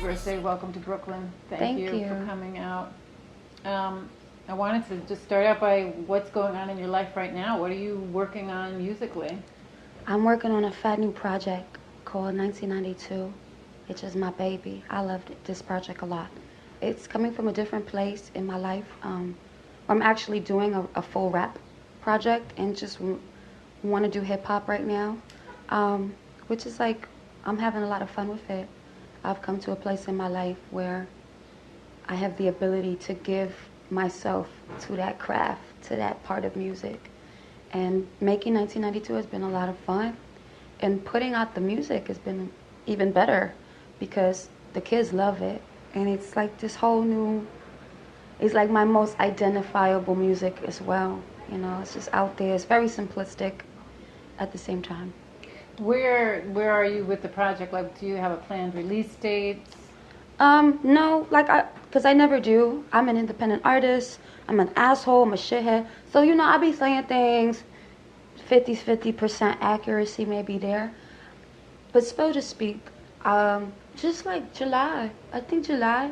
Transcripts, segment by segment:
birthday. Welcome to Brooklyn. Thank you you for coming out. I wanted to just start out by what's going on in your life right now. What are you working on musically? I'm working on a fat new project called 1992. It's just my baby. I loved this project a lot. It's coming from a different place in my life. I'm actually doing a full rap project and just want to do hip hop right now, which is like, I'm having a lot of fun with it. I've come to a place in my life where I have the ability to give myself to that craft, to that part of music. And making 1992 has been a lot of fun. And putting out the music has been even better because the kids love it. And it's like this whole new, it's like my most identifiable music as well. You know, it's just out there. It's very simplistic at the same time. Where are you with the project? Like, do you have a planned release date? No, because I never do. I'm an independent artist. I'm an asshole. I'm a shithead. So, you know, I be saying things, 50% accuracy may be there. But so to speak, just like July. I think July,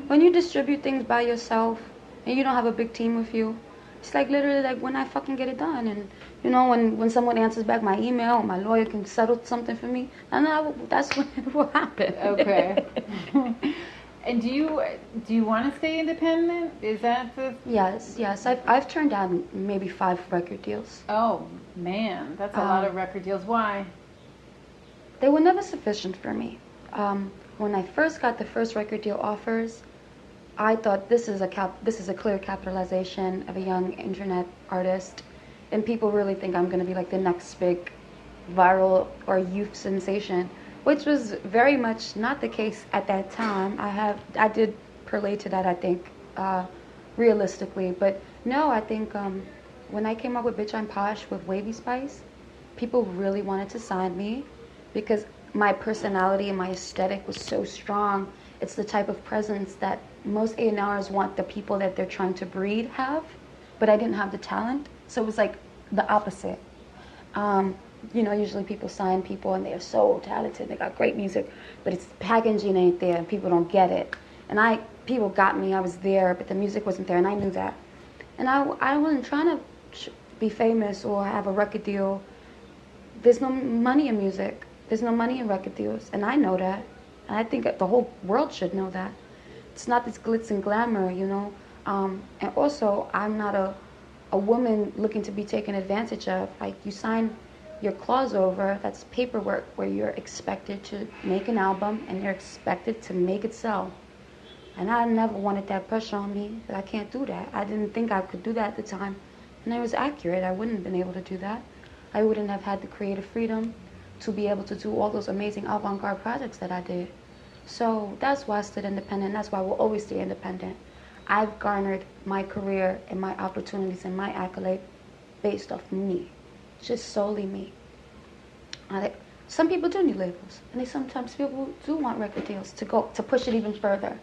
when you distribute things by yourself and you don't have a big team with you, it's like literally like when I fucking get it done. And, you know, when someone answers back my email, or my lawyer can settle something for me, and that's when it will happen. Okay. And do you want to stay independent? Is that the... Yes. I've turned down maybe 5 record deals. Oh, man. That's a lot of record deals. Why? They were never sufficient for me. When I first got the first record deal offers, I thought this is a clear capitalization of a young internet artist, and people really think I'm going to be like the next big viral or youth sensation, which was very much not the case at that time. I did perlay to that, I think, realistically, but no, I think when I came up with Bitch I'm Posh with Wavy Spice, people really wanted to sign me because my personality and my aesthetic was so strong. It's the type of presence that most A&Rs want the people that they're trying to breed have, but I didn't have the talent, so it was like the opposite. You know, usually people sign people and they're so talented, they got great music, but it's packaging ain't there and people don't get it. And people got me, I was there, but the music wasn't there, and I knew that. And I wasn't trying to be famous or have a record deal. There's no money in music. There's no money in record deals, and I know that. And I think the whole world should know that. It's not this glitz and glamour, you know. And also, I'm not a woman looking to be taken advantage of. Like, you sign your clause over, that's paperwork where you're expected to make an album and you're expected to make it sell. And I never wanted that pressure on me, that I can't do that. I didn't think I could do that at the time. And it was accurate. I wouldn't have been able to do that. I wouldn't have had the creative freedom to be able to do all those amazing avant-garde projects that I did. So that's why I stood independent. That's why I will always stay independent. I've garnered my career and my opportunities and my accolade based off me, just solely me. Some people do need labels, and sometimes people do want record deals to push it even further.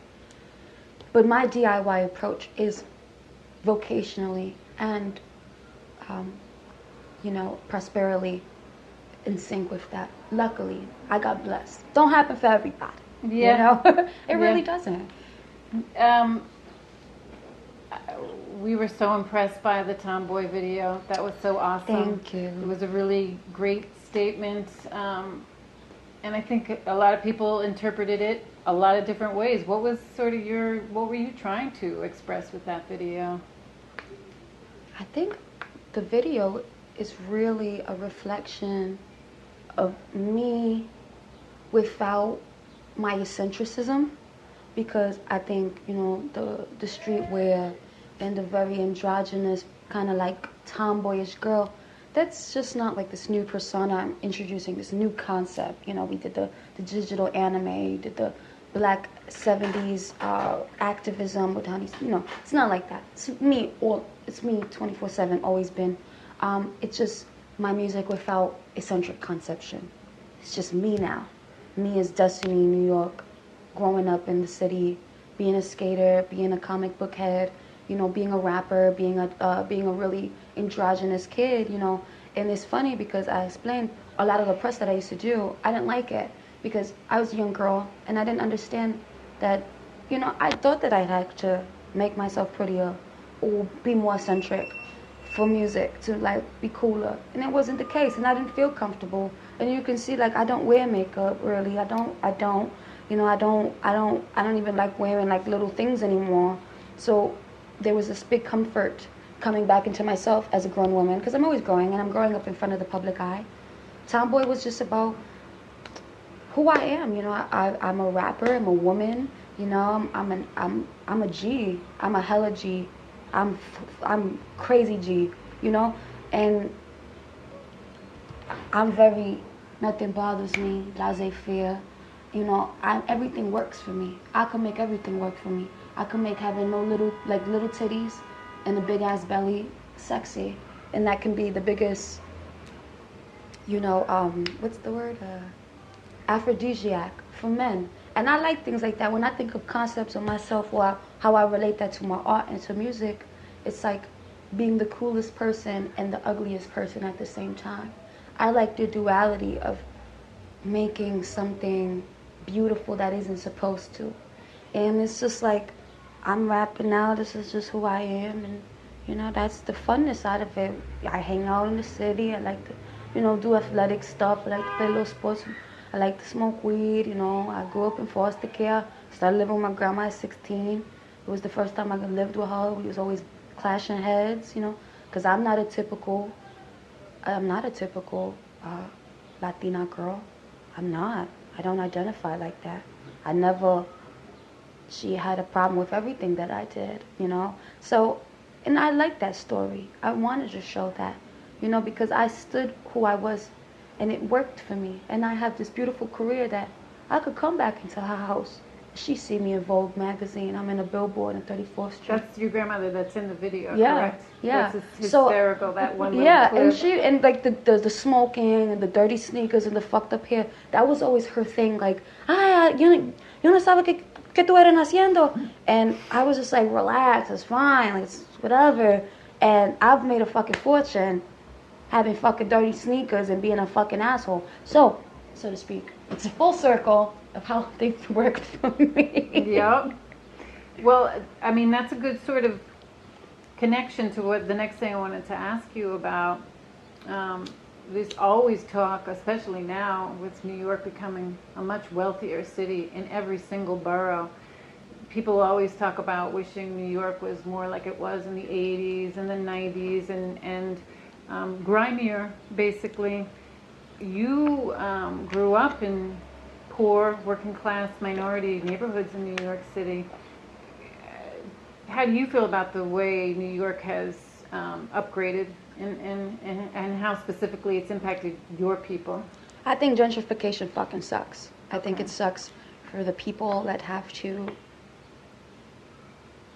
But my DIY approach is vocationally and, prosperity in sync with that. Luckily, I got blessed. Don't happen for everybody. Yeah. You know? It really doesn't. We were so impressed by the Tomboy video. That was so awesome. Thank you. It was a really great statement. And I think a lot of people interpreted it a lot of different ways. What was what were you trying to express with that video? I think the video is really a reflection of me without my eccentricism, because I think, you know, the streetwear and the very androgynous kind of like tomboyish girl, that's just not like this new persona I'm introducing, this new concept. You know, we did the digital anime, did the black 70s activism with honeys. You know, it's not like that. It's me 24/7, always been. It's just my music without eccentric conception. It's just me now. Me as Destiny, New York, growing up in the city, being a skater, being a comic book head, you know, being a rapper, being a really androgynous kid, you know. And it's funny because I explained a lot of the press that I used to do, I didn't like it because I was a young girl and I didn't understand that, I thought that I had to make myself prettier or be more eccentric for music to like be cooler, and it wasn't the case, and I didn't feel comfortable. And you can see, like, I don't wear makeup really. I don't I don't even like wearing like little things anymore. So there was this big comfort coming back into myself as a grown woman, because I'm always growing, and I'm growing up in front of the public eye. Tomboy was just about who I am. I'm a rapper. I'm a woman. I'm a G. I'm a hella G. I'm crazy G. And I'm very, nothing bothers me, laissez-faire. Everything works for me. I can make everything work for me. I can make having no little titties and a big ass belly sexy, and that can be the biggest, what's the word? Aphrodisiac for men. And I like things like that. When I think of concepts of myself, or how I relate that to my art and to music, it's like being the coolest person and the ugliest person at the same time. I like the duality of making something beautiful that isn't supposed to. And it's just like, I'm rapping now, this is just who I am, and that's the funness side of it. I hang out in the city, I like to, do athletic stuff, I like to play little sports, I like to smoke weed, I grew up in foster care, started living with my grandma at 16. It was the first time I lived with her. We was always clashing heads, because I'm not a typical Latina girl. I'm not. I don't identify like that. She had a problem with everything that I did, So, and I like that story. I wanted to show that, because I stood who I was, and it worked for me. And I have this beautiful career that I could come back into her house. She see me in Vogue magazine. I'm in a billboard on 34th Street. That's your grandmother that's in the video, yeah, correct? Yeah. That's hysterical, that one little yeah, clip. and like the smoking and the dirty sneakers and the fucked up hair, that was always her thing. Like, yo no sabe que tú eres haciendo. And I was just like, relax, it's fine, like, it's whatever. And I've made a fucking fortune having fucking dirty sneakers and being a fucking asshole. So to speak, it's a full circle of how things worked for me. Yep. Well, I mean, that's a good sort of connection to what the next thing I wanted to ask you about. There's always talk, especially now with New York becoming a much wealthier city in every single borough. People always talk about wishing New York was more like it was in the 80s and the 90s and grimier, basically. You grew up in poor, working class, minority neighborhoods in New York City. How do you feel about the way New York has upgraded and how specifically it's impacted your people? I think gentrification fucking sucks. I think it sucks for the people that have to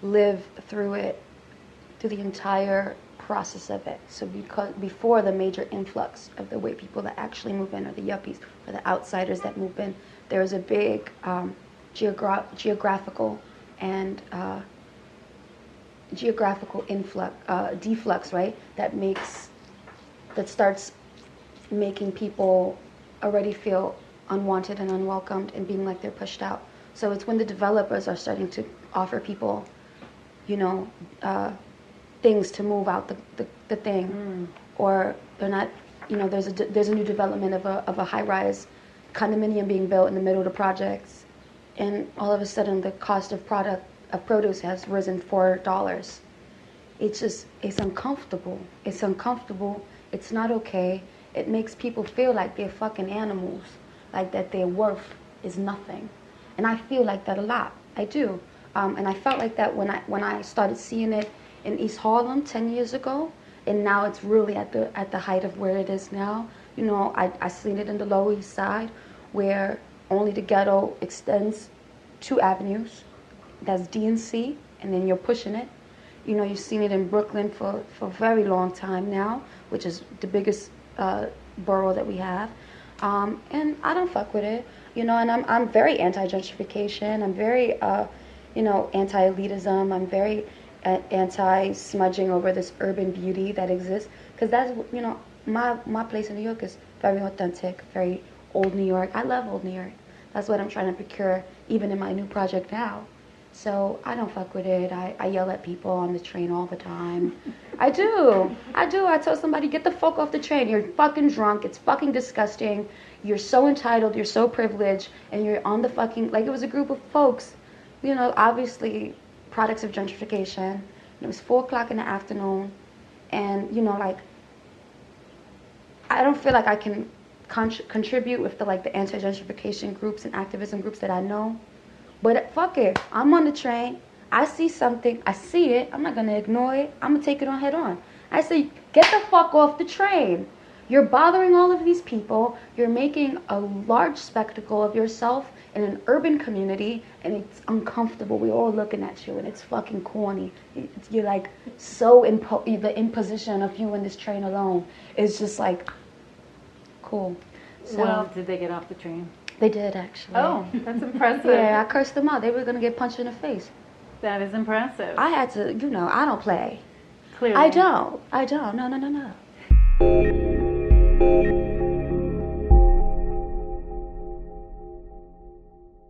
live through it, through the entire process of it. So before the major influx of the white people that actually move in, or the yuppies, or the outsiders that move in, there's a big geographical and geographical deflux, right? That starts making people already feel unwanted and unwelcomed and being like they're pushed out. So it's when the developers are starting to offer people, things to move out the thing, or they're not. There's a new development of a high-rise condominium being built in the middle of the projects, and all of a sudden the cost of produce has risen $4. It's uncomfortable. It's uncomfortable. It's not okay. It makes people feel like they're fucking animals, like that their worth is nothing. And I feel like that a lot. I do. And I felt like that when I started seeing it in East Harlem 10 years ago, and now it's really at the height of where it is now. I seen it in the Lower East Side, where only the ghetto extends 2 avenues. That's D and C, and then you're pushing it. You've seen it in Brooklyn for a very long time now, which is the biggest borough that we have. And I don't fuck with it. And I'm very anti-gentrification. I'm very, anti-elitism. I'm very anti-smudging over this urban beauty that exists. Because that's, my place in New York is very authentic, very old New York. I love old New York. That's what I'm trying to procure even in my new project now. So I don't fuck with it. I yell at people on the train all the time. I do. I tell somebody, get the fuck off the train. You're fucking drunk. It's fucking disgusting. You're so entitled. You're so privileged. And you're on the fucking, like it was a group of folks, you know, obviously products of gentrification. And it was 4 o'clock in the afternoon. And, you know, like, I don't feel like I can contribute with the anti-gentrification groups and activism groups that I know. But fuck it, I'm on the train, I see something, I see it, I'm not gonna ignore it, I'm gonna take it on head on. I say, get the fuck off the train. You're bothering all of these people, you're making a large spectacle of yourself in an urban community, and it's uncomfortable. We're all looking at you, and it's fucking corny. You're like, so the imposition of you in this train alone is just like, cool. So, well, did they get off the train? They did, actually. Oh, that's impressive. Yeah, I cursed them out. They were going to get punched in the face. That is impressive. I had to, you know, I don't play. Clearly. I don't. No.